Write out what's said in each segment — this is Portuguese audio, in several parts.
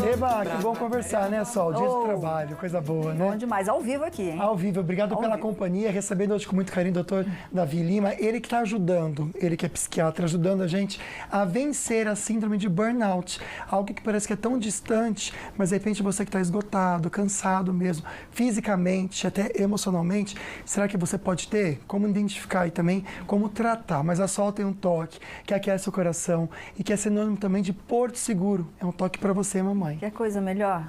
Eba, que bom conversar, né, Sol? Dia de trabalho, coisa boa, né? Bom demais, ao vivo aqui, hein? Ao vivo, obrigado pela companhia, recebendo hoje com muito carinho o doutor Davi Lima, ele que está ajudando, ele que é psiquiatra, ajudando a gente a vencer a síndrome de burnout, algo que parece que é tão distante, mas de repente você que está esgotado, cansado mesmo, fisicamente, até emocionalmente, será que você pode ter? Como identificar e também como tratar? Mas a Sol tem um toque que aquece o coração e que é sinônimo também de porto seguro, é um toque para você, mamãe. Quer coisa melhor?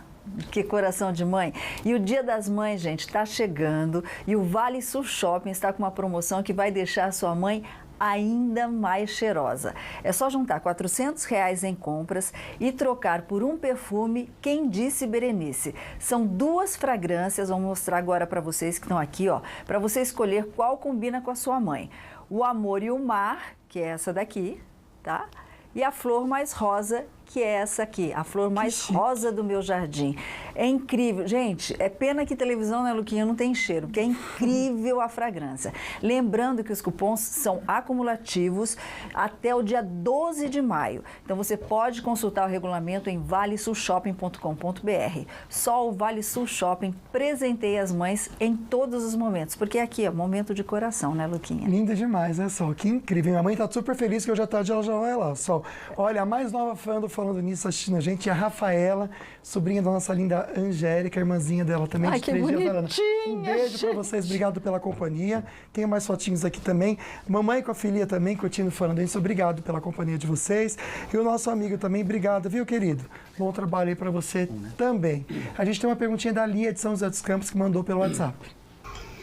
Que coração de mãe. E o Dia das Mães, gente, está chegando e o Vale Sul Shopping está com uma promoção que vai deixar a sua mãe ainda mais cheirosa. É só juntar R$400 em compras e trocar por um perfume Quem Disse Berenice. São 2 fragrâncias, vou mostrar agora para vocês que estão aqui, ó, para você escolher qual combina com a sua mãe. O Amor e o Mar, que é essa daqui, tá? E a Flor Mais Rosa, que é essa aqui, a flor mais rosa do meu jardim. É incrível. Gente, é pena que televisão, né, Luquinha, não tem cheiro, porque é incrível a fragrância. Lembrando que os cupons são acumulativos até o dia 12 de maio. Então, você pode consultar o regulamento em valesulshopping.com.br. Só o Vale Sul Shopping presenteia as mães em todos os momentos, porque aqui é momento de coração, né, Luquinha? Linda demais, né, Sol? Que incrível. Minha mãe tá super feliz que hoje à tarde ela já vai lá, Sol. Olha, a mais nova fã do Falando Nisso assistindo a gente é a Rafaela, sobrinha da nossa linda Angélica, irmãzinha dela também. Ai, de que 3 dias. bonitinha, Um beijo para vocês, obrigado pela companhia. Tenho mais fotinhos aqui também. Mamãe com a filhinha também, curtindo Falando Nisso, obrigado pela companhia de vocês. E o nosso amigo também, obrigado, viu, querido? Bom trabalho aí para você também. A gente tem uma perguntinha da Lia de São José dos Campos que mandou pelo WhatsApp.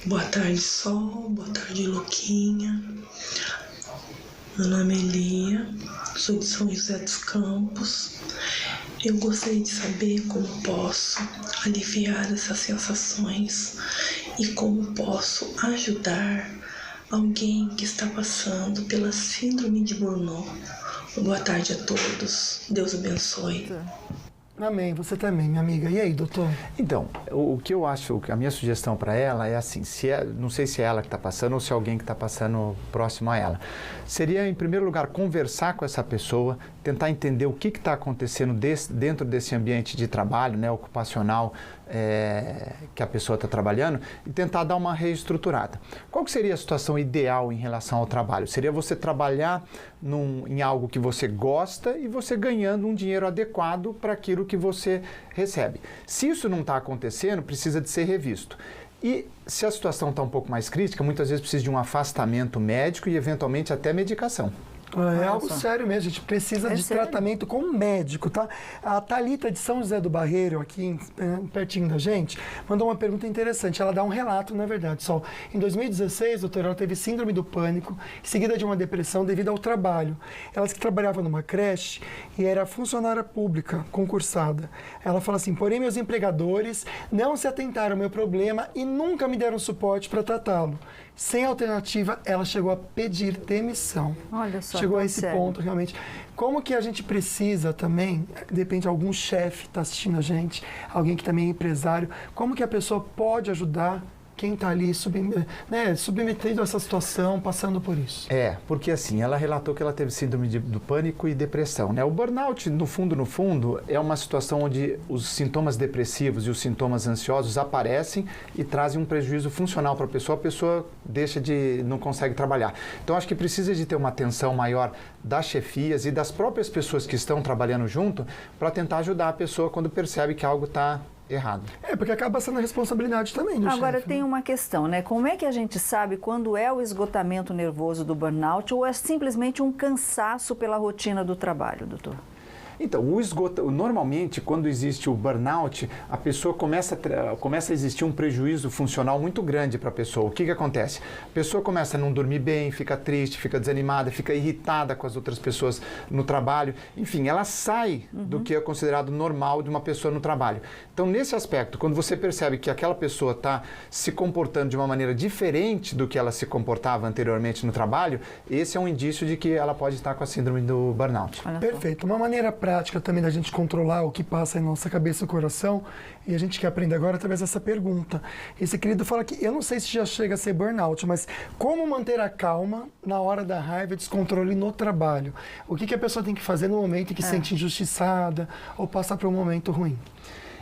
Boa tarde, Sol. Boa tarde, Luquinha. Meu nome é Lia, sou de São José dos Campos. Eu gostaria de saber como posso aliviar essas sensações e como posso ajudar alguém que está passando pela síndrome de burnout. Boa tarde a todos. Deus abençoe. Amém, você também, minha amiga. E aí, doutor? Então, o que eu acho, a minha sugestão para ela é assim, não sei se é ela que está passando ou se é alguém que está passando próximo a ela. Seria, em primeiro lugar, conversar com essa pessoa, tentar entender o que está acontecendo dentro desse ambiente de trabalho, né, ocupacional, que a pessoa está trabalhando, e tentar dar uma reestruturada. Qual que seria a situação ideal em relação ao trabalho? Seria você trabalhar em algo que você gosta e você ganhando um dinheiro adequado para aquilo que você recebe. Se isso não está acontecendo, precisa de ser revisto. E se a situação está um pouco mais crítica, muitas vezes precisa de um afastamento médico e eventualmente até medicação. É algo sério mesmo, a gente precisa de tratamento com um médico, tá? A Thalita de São José do Barreiro, aqui pertinho da gente, mandou uma pergunta interessante. Ela dá um relato, na verdade, só. Em 2016, doutora, ela teve síndrome do pânico, seguida de uma depressão devido ao trabalho. Ela que trabalhava numa creche e era funcionária pública, concursada. Ela fala assim, porém meus empregadores não se atentaram ao meu problema e nunca me deram suporte para tratá-lo. Sem alternativa, ela chegou a pedir demissão. Olha só, chegou a esse ponto, realmente. Como que a gente precisa também, de repente algum chefe está assistindo a gente, alguém que também é empresário, como que a pessoa pode ajudar quem está ali submetido a essa situação, passando por isso? Porque assim, ela relatou que ela teve síndrome do pânico e depressão, né? O burnout, no fundo, é uma situação onde os sintomas depressivos e os sintomas ansiosos aparecem e trazem um prejuízo funcional para a pessoa não consegue trabalhar. Então, acho que precisa de ter uma atenção maior das chefias e das próprias pessoas que estão trabalhando junto para tentar ajudar a pessoa quando percebe que algo está errado. Porque acaba sendo a responsabilidade também do Agora, chefe, tem né? uma questão, né? Como é que a gente sabe quando é o esgotamento nervoso do burnout ou é simplesmente um cansaço pela rotina do trabalho, doutor? Então, normalmente, quando existe o burnout, a pessoa começa a existir um prejuízo funcional muito grande para a pessoa. O que acontece? A pessoa começa a não dormir bem, fica triste, fica desanimada, fica irritada com as outras pessoas no trabalho. Enfim, ela sai do que é considerado normal de uma pessoa no trabalho. Então, nesse aspecto, quando você percebe que aquela pessoa está se comportando de uma maneira diferente do que ela se comportava anteriormente no trabalho, esse é um indício de que ela pode estar com a síndrome do burnout. Perfeito. Uma maneira prática também da gente controlar o que passa em nossa cabeça e coração, e a gente quer aprender agora através dessa pergunta. Esse querido fala que, eu não sei se já chega a ser burnout, mas como manter a calma na hora da raiva e descontrole no trabalho? O que a pessoa tem que fazer no momento em que se sente injustiçada ou passa por um momento ruim?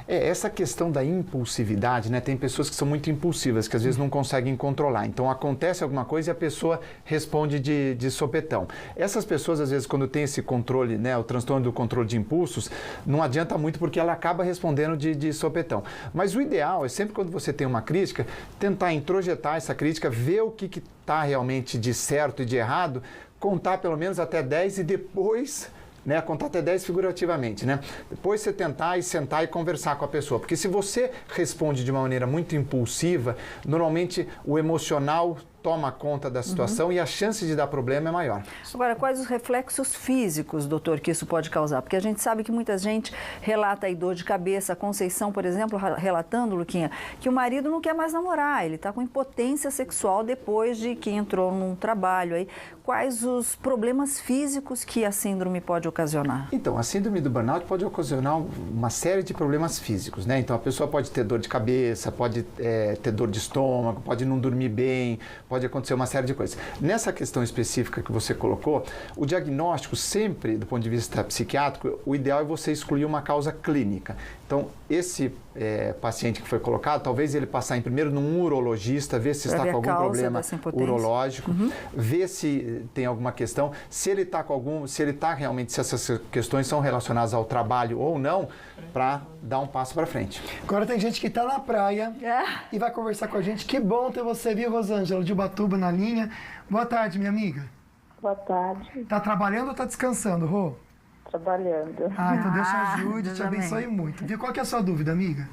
Essa questão da impulsividade, né? Tem pessoas que são muito impulsivas, que às vezes não conseguem controlar. Então, acontece alguma coisa e a pessoa responde de sopetão. Essas pessoas, às vezes, quando tem esse controle, né? O transtorno do controle de impulsos, não adianta muito porque ela acaba respondendo de sopetão. Mas o ideal é sempre quando você tem uma crítica, tentar introjetar essa crítica, ver o que está realmente de certo e de errado, contar pelo menos até 10 e depois... né, contar até 10 figurativamente, né? Depois você tentar e sentar e conversar com a pessoa, porque se você responde de uma maneira muito impulsiva, normalmente o emocional toma conta da situação e a chance de dar problema é maior. Agora, quais os reflexos físicos, doutor, que isso pode causar? Porque a gente sabe que muita gente relata aí dor de cabeça. A Conceição, por exemplo, relatando, Luquinha, que o marido não quer mais namorar, ele está com impotência sexual depois de que entrou num trabalho aí. Quais os problemas físicos que a síndrome pode ocasionar? Então, a síndrome do burnout pode ocasionar uma série de problemas físicos, né? Então, a pessoa pode ter dor de cabeça, pode ter dor de estômago, pode não dormir bem, pode acontecer uma série de coisas. Nessa questão específica que você colocou, o diagnóstico sempre, do ponto de vista psiquiátrico, o ideal é você excluir uma causa clínica. Então, esse paciente que foi colocado, talvez ele passar em primeiro num urologista, ver se está com algum problema urológico, ver se tem alguma questão, se ele está com algum, se ele está realmente, se essas questões são relacionadas ao trabalho ou não, para dar um passo para frente. Agora tem gente que está na praia e vai conversar com a gente. Que bom ter você, viu, Rosângela, de Ubatuba na linha. Boa tarde, minha amiga. Boa tarde. Tá trabalhando ou tá descansando, Rô? Trabalhando. Ah, então Deus te ajude, te abençoe muito. Viu? Qual que é a sua dúvida, amiga?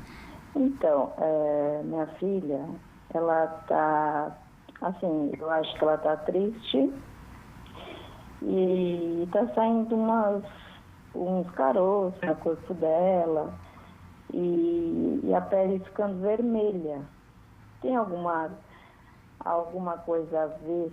Então, minha filha, ela tá, assim, eu acho que ela tá triste e tá saindo uns caroços no corpo dela e a pele ficando vermelha. Tem alguma coisa a ver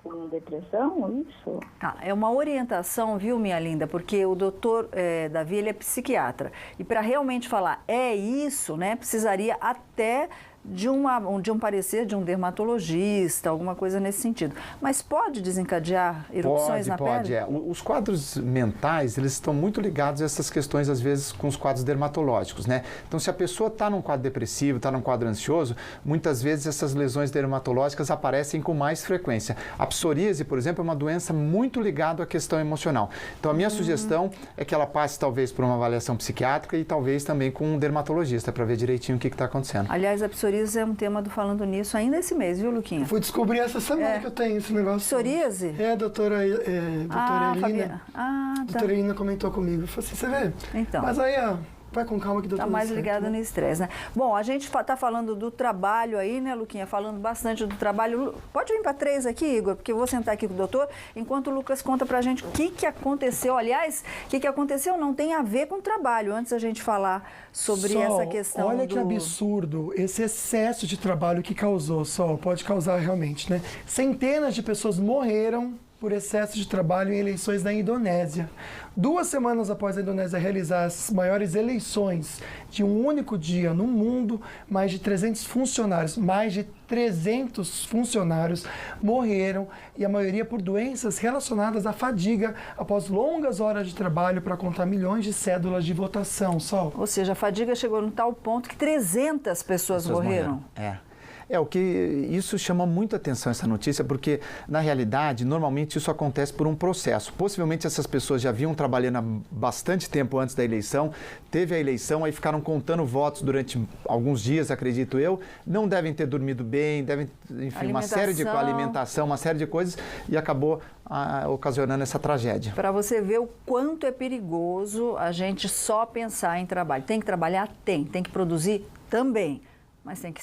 com depressão, isso? É uma orientação, viu, minha linda? Porque o doutor Davi, ele é psiquiatra. E para realmente falar isso, né, precisaria até de um parecer de um dermatologista, alguma coisa nesse sentido. Mas pode desencadear erupções na pele? Pode. Os quadros mentais, eles estão muito ligados a essas questões, às vezes, com os quadros dermatológicos, né? Então, se a pessoa está num quadro depressivo, está num quadro ansioso, muitas vezes essas lesões dermatológicas aparecem com mais frequência. A psoríase, por exemplo, é uma doença muito ligada à questão emocional. Então, a minha sugestão é que ela passe, talvez, por uma avaliação psiquiátrica e talvez também com um dermatologista, para ver direitinho o que está acontecendo. Aliás, a psoríase é um tema do Falando Nisso ainda esse mês, viu, Luquinha? Fui descobrir essa semana que eu tenho esse negócio. Psoríase? Doutora Elina. Doutora Elina comentou comigo. Eu falei assim, você vê? Então. Mas aí, vai com calma que deu tudo certo. Está mais ligada no estresse, né? Bom, a gente está falando do trabalho aí, né, Luquinha? Falando bastante do trabalho. Pode vir para 3 aqui, Igor, porque eu vou sentar aqui com o doutor, enquanto o Lucas conta para a gente o que aconteceu. Aliás, o que aconteceu não tem a ver com o trabalho, antes a gente falar sobre essa questão. Olha que absurdo, esse excesso de trabalho que causou, pode causar realmente, né? Centenas de pessoas morreram por excesso de trabalho em eleições na Indonésia. 2 semanas após a Indonésia realizar as maiores eleições de um único dia no mundo, mais de 300 funcionários morreram, e a maioria por doenças relacionadas à fadiga após longas horas de trabalho para contar milhões de cédulas de votação. Ou seja, a fadiga chegou no tal ponto que 300 pessoas morreram. Isso chama muito atenção, essa notícia, porque, na realidade, normalmente isso acontece por um processo. Possivelmente essas pessoas já vinham trabalhando há bastante tempo antes da eleição, teve a eleição, aí ficaram contando votos durante alguns dias, acredito eu, não devem ter dormido bem, enfim, uma série de alimentação, uma série de coisas, e acabou ocasionando essa tragédia. Para você ver o quanto é perigoso a gente só pensar em trabalho. Tem que trabalhar? Tem que produzir? Também. Mas tem que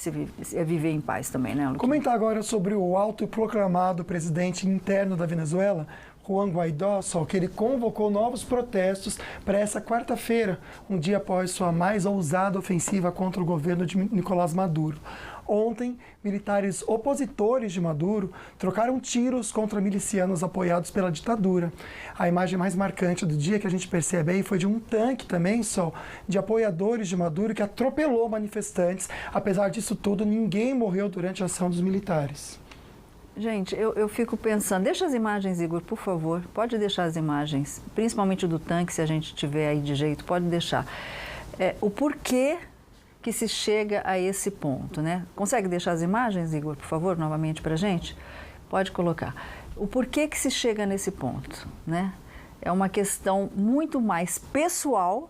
viver em paz também, né, Luquinha? Comentar agora sobre o autoproclamado presidente interno da Venezuela, Juan Guaidó, Sol, que ele convocou novos protestos para essa quarta-feira, um dia após sua mais ousada ofensiva contra o governo de Nicolás Maduro. Ontem, militares opositores de Maduro trocaram tiros contra milicianos apoiados pela ditadura. A imagem mais marcante do dia que a gente percebe aí foi de um tanque também, Sol, de apoiadores de Maduro que atropelou manifestantes. Apesar disso tudo, ninguém morreu durante a ação dos militares. Gente, eu fico pensando, deixa as imagens, Igor, por favor, pode deixar as imagens, principalmente do tanque, se a gente tiver aí de jeito, pode deixar. O porquê que se chega a esse ponto, né? Consegue deixar as imagens, Igor, por favor, novamente para a gente? Pode colocar. O porquê que se chega nesse ponto, né? É uma questão muito mais pessoal,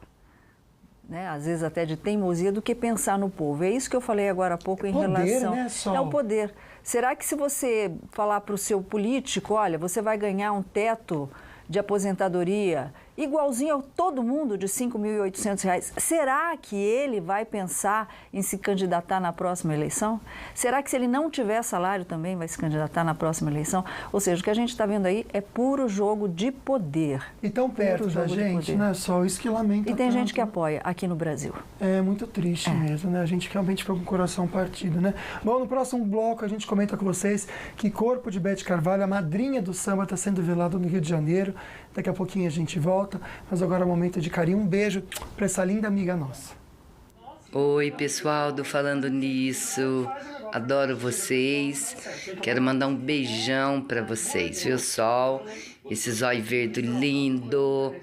né? Às vezes até de teimosia, do que pensar no povo. É isso que eu falei agora há pouco em relação... Né, Sol? É o poder. Será que se você falar para o seu político, olha, você vai ganhar um teto de aposentadoria igualzinho a todo mundo de R$ 5.800, será que ele vai pensar em se candidatar na próxima eleição? Será que se ele não tiver salário também vai se candidatar na próxima eleição? Ou seja, o que a gente está vendo aí é puro jogo de poder. E tão perto da gente, né, Sol? Isso que lamenta. E tem tanto. gente que apoia aqui no Brasil. É muito triste mesmo, né? A gente realmente fica com o coração partido, né? Bom, no próximo bloco a gente comenta com vocês que corpo de Beth Carvalho, a madrinha do samba, está sendo velado no Rio de Janeiro. Daqui a pouquinho a gente volta, mas agora é um momento de carinho. Um beijo para essa linda amiga nossa. Oi, pessoal do Falando Nisso. Adoro vocês. Quero mandar um beijão para vocês, viu, Sol? Esse zóio verde lindo,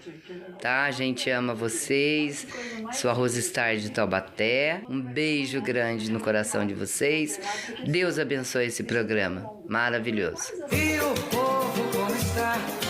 tá? A gente ama vocês. Sou a Rose Star de Taubaté. Um beijo grande no coração de vocês. Deus abençoe esse programa maravilhoso. E o povo como está?